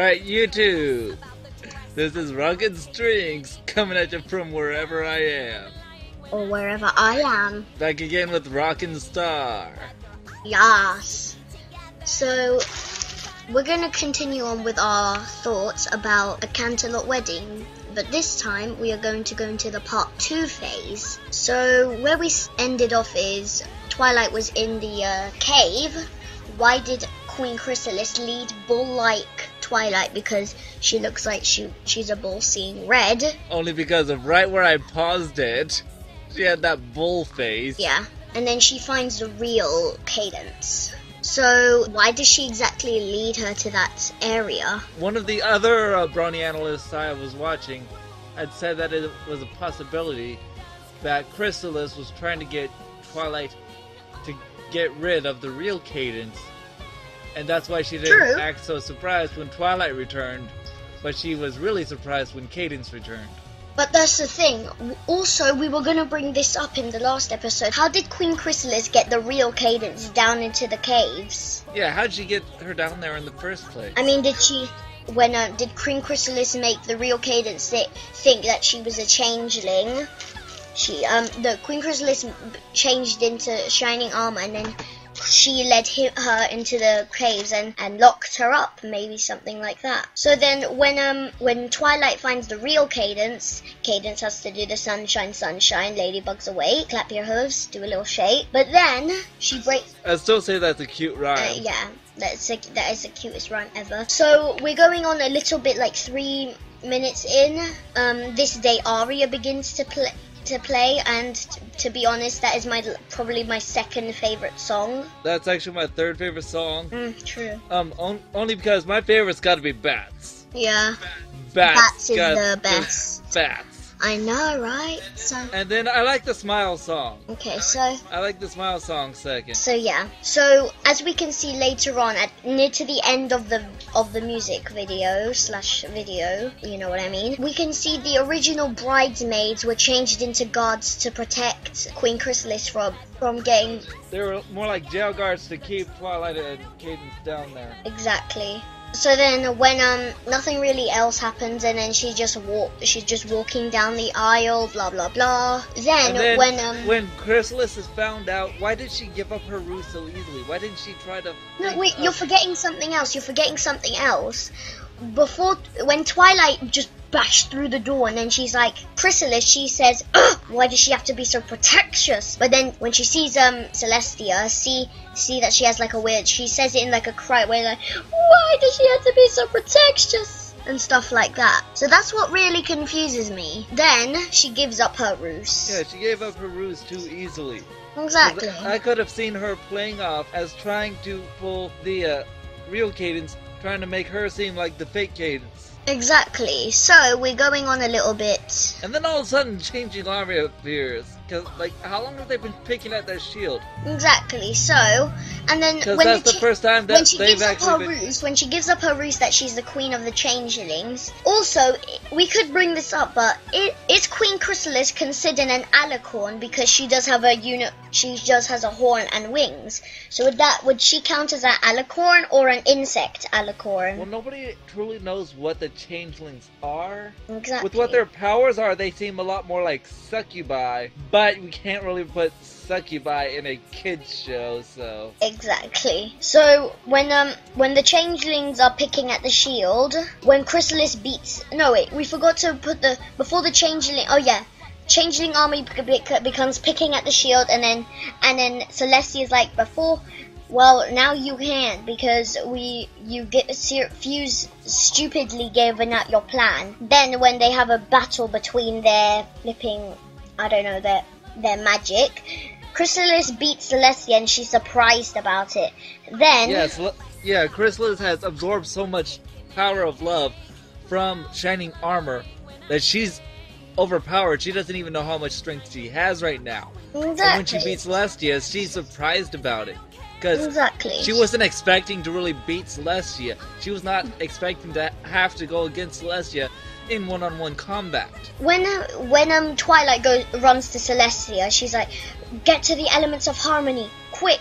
Alright, YouTube. This is Rockin Strings coming at you from wherever I am. Or wherever I am. Back again with Rockin Star. Yes. So, we're gonna continue on with our thoughts about a Canterlot wedding. But this time, we are going to go into the part 2 phase. So, where we ended off is, Twilight was in the cave. Why did Queen Chrysalis lead bull-like Twilight? Because she looks like she's a bull seeing red. Only because of right where I paused it, she had that bull face. Yeah, and then she finds the real Cadence. So, why does she exactly lead her to that area? One of the other Brony analysts I was watching had said that it was a possibility that Chrysalis was trying to get Twilight to get rid of the real Cadence, and that's why she didn't act so surprised when Twilight returned, but she was really surprised when Cadence returned. But that's the thing. Also, we were going to bring this up in the last episode. How did Queen Chrysalis get the real Cadence down into the caves? Yeah, how'd she get her down there in the first place? I mean, did Queen Chrysalis make the real Cadence think that she was a changeling? The Queen Chrysalis changed into shining armor, and then she led her into the caves and locked her up, maybe something like that. So then when Twilight finds the real Cadence has to do the sunshine, ladybugs away, clap your hooves, do a little shake. But then she breaks... I still say that's a cute rhyme. Yeah, that is the cutest rhyme ever. So we're going on a little bit like 3 minutes in. This day aria begins to play, and to be honest, that is probably my second favorite song. That's actually my third favorite song. True. Only because my favorite's got to be Bats. Yeah. Bats is the best. Bats. I know, right? So. And then I like the Smile song. Okay, so. I like the Smile song second. So yeah. So as we can see later on, near to the end of the music video /video, you know what I mean, we can see the original bridesmaids were changed into guards to protect Queen Chrysalis from getting... They were more like jail guards to keep Twilight and Cadence down there. Exactly. So then when nothing really else happens, and then she's just walking down the aisle, blah blah blah. Then when Chrysalis is found out, why did she give up her ruse so easily? Why didn't she try to... No, wait, you're forgetting something else. Before, when Twilight just bashed through the door, and then she's like, Chrysalis, she says, ugh, why does she have to be so protectious? But then when she sees Celestia, see that she has like a weird, she says it in like a cry way, like, why does she have to be so protectious? And stuff like that. So that's what really confuses me. Then she gives up her ruse. Yeah, she gave up her ruse too easily. Exactly. I could have seen her playing off as trying to pull the real Cadence, trying to make her seem like the fake Cadence. Exactly. So we're going on a little bit. And then all of a sudden, changing army appears. Cause how long have they been picking at their shield? Exactly. So, and then when the first time that when she gives up her ruse that she's the queen of the changelings. Also, we could bring this up, but is Queen Chrysalis considered an alicorn because she does have she just has a horn and wings? So would she count as an alicorn or an insect alicorn? Well, nobody truly knows what the changelings are. Exactly. With what their powers are, they seem a lot more like succubi. But we can't really put succubi in a kids show, so... Exactly. So, when the changelings are picking at the shield, when Chrysalis beats... No, wait, we forgot to put before the changeling... Oh, yeah. Changeling army becomes picking at the shield, and then Celestia's like, before... Well, now you can, because you get Fuse stupidly giving out your plan. Then, when they have a battle between their flipping... I don't know, their magic, Chrysalis beats Celestia, and she's surprised about it. Then... Yeah, Chrysalis has absorbed so much power of love from shining armor that she's overpowered. She doesn't even know how much strength she has right now. Exactly. And when she beats Celestia, she's surprised about it. Because she wasn't expecting to really beat Celestia. She was not expecting to have to go against Celestia in one-on-one combat. When Twilight runs to Celestia, she's like, get to the elements of harmony, quick!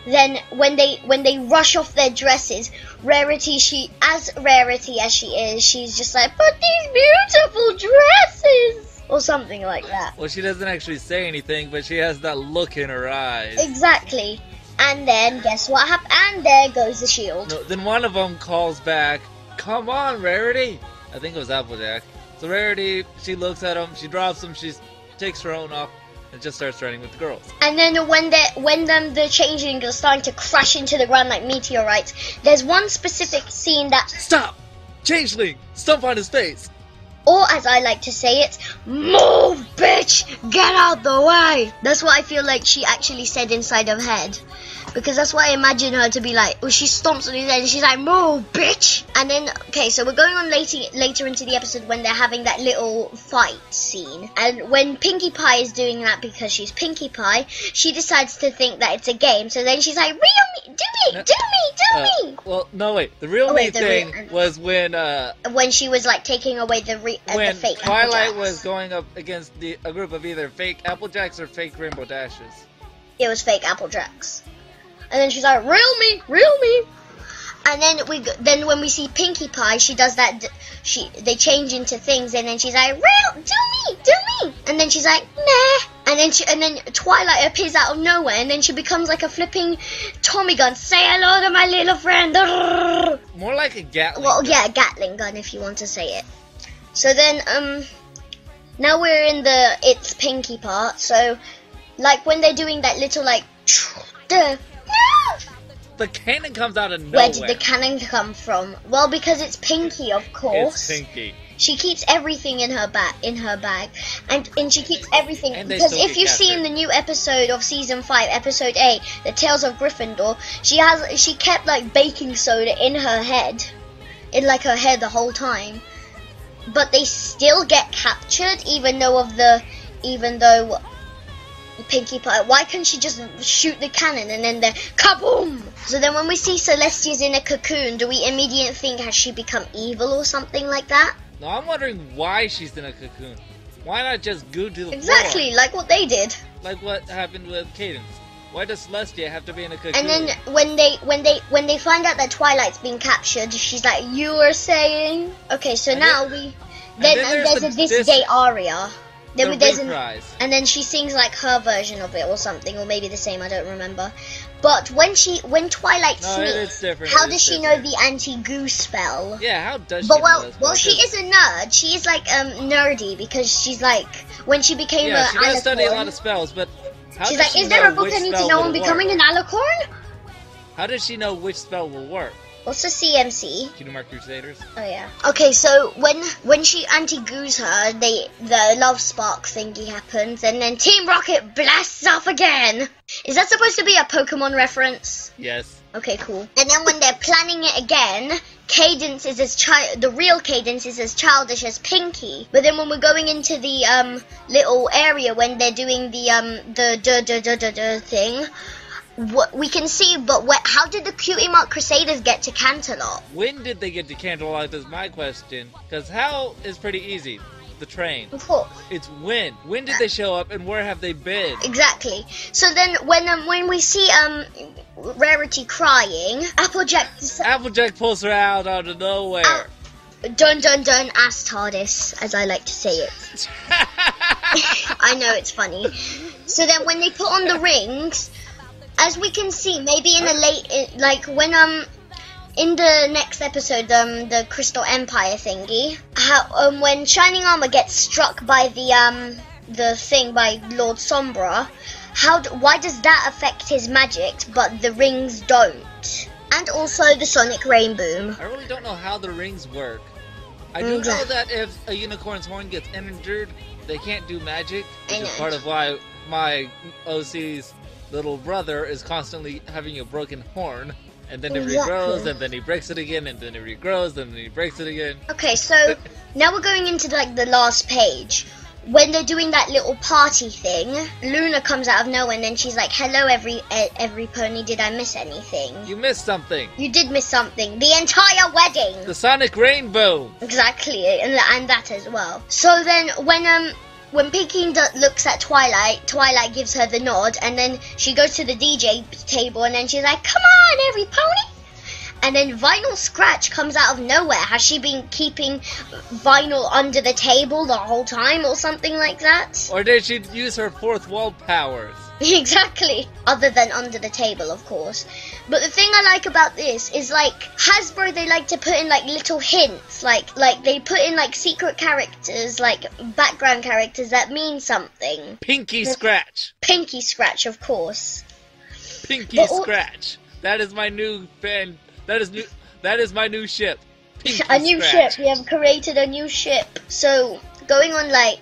then when they rush off their dresses, Rarity as she is, she's just like, but these beautiful dresses, or something like that. Well, she doesn't actually say anything, but she has that look in her eyes. Exactly. And then guess what happened? And there goes the shield. No, then one of them calls back, "Come on, Rarity." I think it was Applejack. So Rarity, she looks at him, she drops him, she takes her own off, and just starts running with the girls. And then when the changelings are starting to crash into the ground like meteorites, there's one specific scene that... Stop! Changeling! Stomp on his face! Or as I like to say it, move, bitch! Get out the way! That's what I feel like she actually said inside her head. Because that's what I imagine her to be like. Well, she stomps on his head and she's like, move, bitch! And then, okay, so we're going on later into the episode when they're having that little fight scene. And when Pinkie Pie is doing that because she's Pinkie Pie, she decides to think that it's a game. So then she's like, reel me! Do me! Well, no, wait. The real me thing was when she was like taking away the fake Twilight was going up against a group of either fake Applejacks or fake Rainbow Dashes. It was fake Applejacks. And then she's like, reel me. And then when we see Pinkie Pie, she does that. They change into things, and then she's like, do me. And then she's like, nah. And then Twilight appears out of nowhere, and then she becomes like a flipping Tommy gun. Say hello to my little friend. More like a Gatling. Well, yeah, a Gatling gun if you want to say it. So then, now we're in the it's Pinkie part. So, like when they're doing that little like, the cannon comes out of nowhere. Where did the cannon come from? Well, because it's Pinkie, of course. It's Pinkie. She keeps everything in her bag, and she keeps everything because if you see in the new episode of season 5, episode 8, The Tales of Gryffindor, she kept like baking soda in her head, the whole time. But they still get captured, even though Pinkie Pie. Why can't she just shoot the cannon and then they're kaboom? So then when we see Celestia's in a cocoon, do we immediately think has she become evil or something like that? No, I'm wondering why she's in a cocoon. Why not just go to the Exactly, floor? like what they did. Like what happened with Cadence. Why does Celestia have to be in a cocoon? And then when they find out that Twilight's been captured, she's like, "You were saying." Okay, so now there's a This Day aria. And then she sings like her version of it or something, or maybe the same, I don't remember. But when Twilight sneaks, how does she know the anti-goo spell? Yeah, how does she know this? Well, she is a nerd. She is like nerdy because she's like when she became she does study a lot of spells, but she's like, is there a book I need to know on becoming an alicorn? How does she know which spell will work? What's the CMC? Kingdom Hearts Crusaders. Oh yeah. Okay, so when she anti-goos her, the love spark thingy happens, and then Team Rocket blasts off again. Is that supposed to be a Pokemon reference? Yes. Okay, cool. And then when they're planning it again, Cadence is the real Cadence is as childish as Pinkie. But then when we're going into the little area when they're doing the thing. What we can see, but how did the Cutie Mark Crusaders get to Canterlot? When did they get to Canterlot is my question. Because how is pretty easy. The train. Of course. It's when. When did they show up and where have they been? Exactly. So then when we see Rarity crying, Applejack pulls her out of nowhere. Dun dun dun, ass TARDIS, as I like to say it. I know it's funny. So then when they put on the rings, as we can see, maybe in in the next episode, the Crystal Empire thingy, when Shining Armor gets struck by the thing by Lord Sombra, why does that affect his magic, but the rings don't? And also the Sonic Rain Boom. I really don't know how the rings work. I do know that if a unicorn's horn gets injured, they can't do magic, which is part of why my OC's little brother is constantly having a broken horn, and then it regrows, and then he breaks it again, and then it regrows, and then he breaks it again. Okay, so now we're going into like the last page. When they're doing that little party thing, Luna comes out of nowhere, and then she's like, "Hello, every pony. Did I miss anything?" You missed something. You did miss something. The entire wedding. The Sonic Rainbow. Exactly, and that as well. So then when Pinkie looks at Twilight, Twilight gives her the nod, and then she goes to the DJ table, and then she's like, "Come on, every pony!" And then Vinyl Scratch comes out of nowhere. Has she been keeping Vinyl under the table the whole time or something like that? Or did she use her fourth wall powers? Exactly. Other than under the table, of course. But the thing I like about this is, like, Hasbro, they like to put in, like, little hints. Like they put in, like, secret characters, like, background characters that mean something. Pinkie Scratch. Pinkie Scratch, of course. Pinkie Scratch. That is my new fan. That is my new ship. Pinkie A new Scratch. ship. We have created a new ship. So going on, like,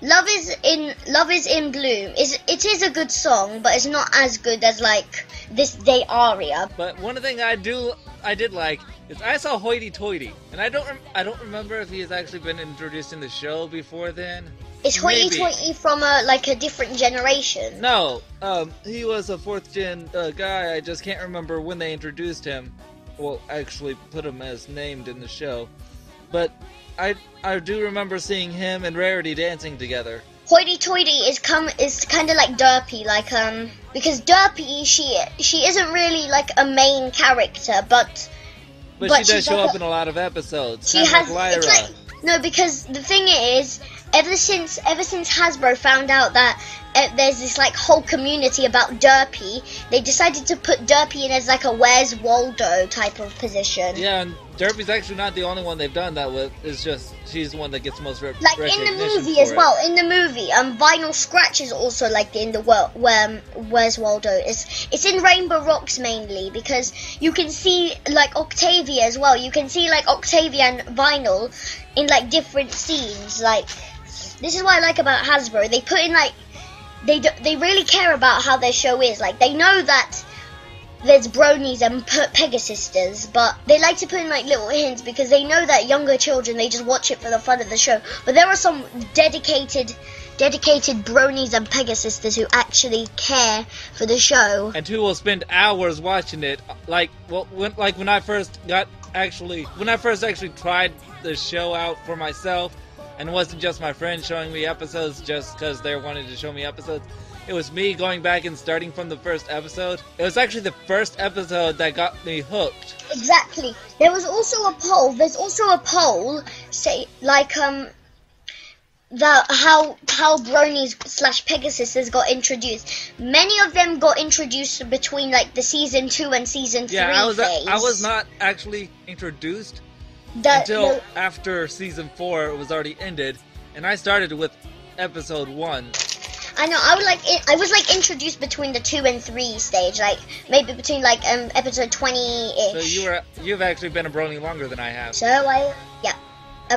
Love is in Bloom. It is a good song, but it's not as good as, like, This Day aria. But one thing I did like is I saw Hoity Toity, and I don't remember if he has actually been introduced in the show before then. Is Hoity Toity from a different generation? No, he was a 4th gen guy. I just can't remember when they introduced him. Well, actually put him as named in the show. But I do remember seeing him and Rarity dancing together. Hoity Toity is kind of like Derpy, because Derpy she isn't really like a main character, but she does show up in a lot of episodes. She has like Lyra. No, because the thing is, ever since Hasbro found out that there's this like whole community about Derpy, they decided to put Derpy in as like a Where's Waldo type of position. Yeah, and Derpy's actually not the only one they've done that with. It's just she's the one that gets most recognition. Like in the movie as well. In the movie, Vinyl Scratch is also like in the Where's Waldo. It's in Rainbow Rocks mainly because you can see like Octavia as well. You can see like Octavia and Vinyl in like different scenes. Like this is what I like about Hasbro. They put in like they really care about how their show is. Like they know that there's Bronies and Pegasisters, but they like to put in like little hints because they know that younger children, they just watch it for the fun of the show. But there are some dedicated Bronies and Pegasisters who actually care for the show and who will spend hours watching it. When I first actually tried the show out for myself, and it wasn't just my friends showing me episodes just because they wanted to show me episodes. It was me going back and starting from the first episode. It was actually the first episode that got me hooked. Exactly. There was also a poll. There's also a poll, say, like, that how Bronies / Pegasisters got introduced. Many of them got introduced between, like, the season 2 and season 3 phase. I was not actually introduced until after season 4 it was already ended, and I started with episode 1. I know. I was introduced between the 2 and 3 stage, like maybe between like episode 20-ish. So you've actually been a Brony longer than I have. So a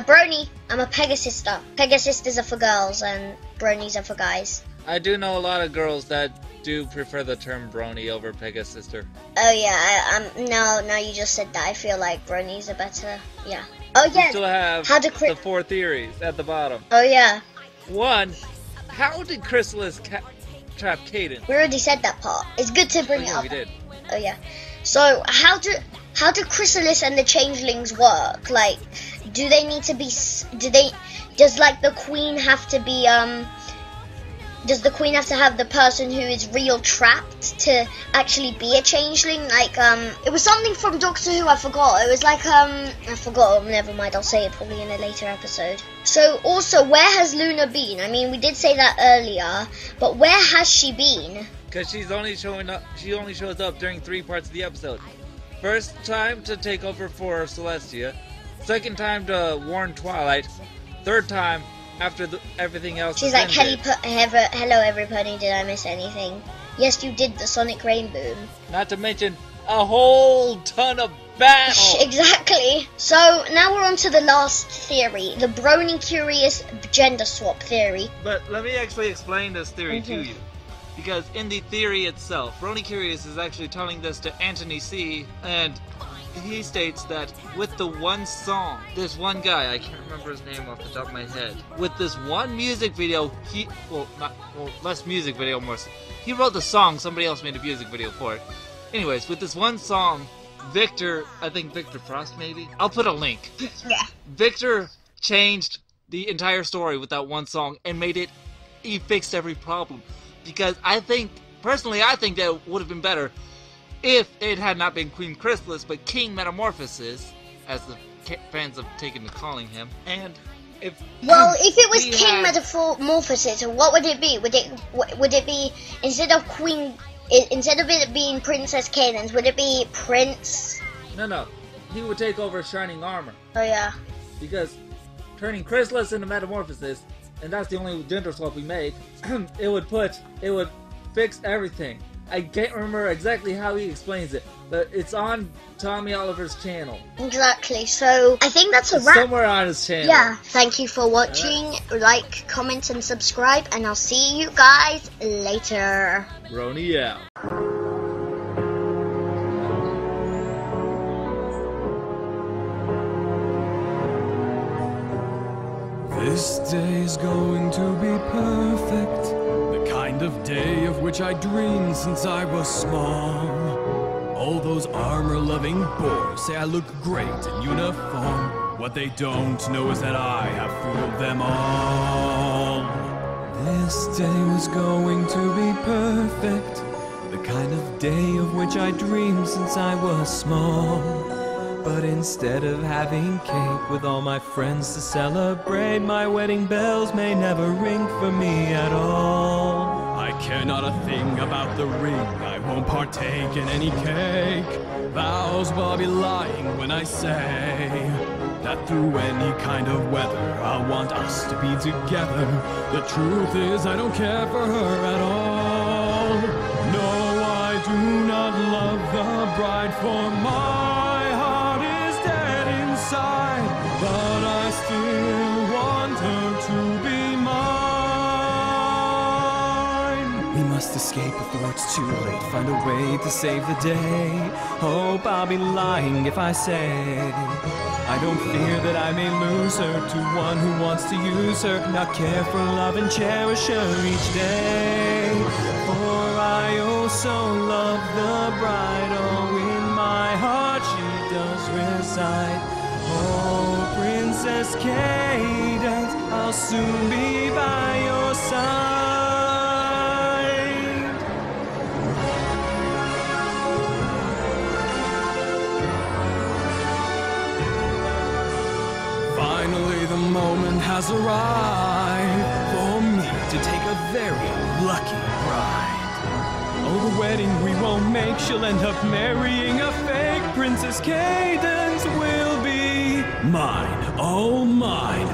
Brony. I'm a Pegasister. Pegasisters are for girls and Bronies are for guys. I do know a lot of girls that do prefer the term Brony over Pegasister. Oh yeah. No, you just said that. I feel like Bronies are better. Yeah. Oh yeah. You still have the 4 theories at the bottom. Oh yeah. 1. How did Chrysalis trap Cadence? We already said that part. It's good to bring it up. We did. Oh yeah. So how do Chrysalis and the changelings work? Like, do they need to be? Does like the queen have to be? Does the queen have to have the person who is real trapped to actually be a changeling? Like, it was something from Doctor Who, I forgot. It was like, I forgot. Never mind, I'll say it probably in a later episode. So, also, where has Luna been? I mean, we did say that earlier, but where has she been? Because she only shows up during 3 parts of the episode. First time to take over for Celestia. Second time to warn Twilight. Third time after everything else. She's like, hello everybody, did I miss anything? Yes, you did, the Sonic Rainbow. Not to mention a whole ton of battle. Exactly. So now we're on to the last theory, the Brony Curious gender swap theory. But let me actually explain this theory to you. Because in the theory itself, Brony Curious is actually telling this to Anthony C. And he states that with the one song, this one guy, I can't remember his name off the top of my head, with this one music video, less music video, more, he wrote the song, somebody else made a music video for it. Anyways, with this one song, Victor, I think Victor Frost maybe? I'll put a link. Yeah. Victor changed the entire story with that one song and made it, he fixed every problem. Because personally I think that it would have been better if it had not been Queen Chrysalis, but King Metamorphosis, as the fans have taken to calling him. And if it was King Metamorphosis, what would it be? Would it be instead of it being Princess Cadence, would it be Prince? No. He would take over Shining Armor. Oh yeah. Because turning Chrysalis into Metamorphosis, and that's the only gender swap we make, it would fix everything. I can't remember exactly how he explains it, but it's on Tommy Oliver's channel. Exactly, so I think that's a wrap. Somewhere on his channel. Yeah, thank you for watching. Like, comment, and subscribe, and I'll see you guys later. Brony out. This day is going to be perfect. The kind of day of which I dreamed since I was small. All those armor-loving boys say I look great in uniform. What they don't know is that I have fooled them all. This day was going to be perfect. The kind of day of which I dreamed since I was small. But instead of having cake with all my friends to celebrate, my wedding bells may never ring for me at all. I care not a thing about the ring, I won't partake in any cake. Vows, but I'll be lying when I say that through any kind of weather I want us to be together. The truth is I don't care for her at all. No, I do not love the bride, for my heart is dead inside, but I still want her to be mine. We must escape before it's too late, find a way to save the day. Hope I'll be lying if I say I don't fear that I may lose her to one who wants to use her, not care for love and cherish her each day. For I also love the bride, oh in my heart she does reside. Oh Princess Cadence, I'll soon be by your side. Finally the moment has arrived for me to take a very lucky bride. Oh, the wedding we won't make, she'll end up marrying a fake. Princess Cadence will be mine, oh mine.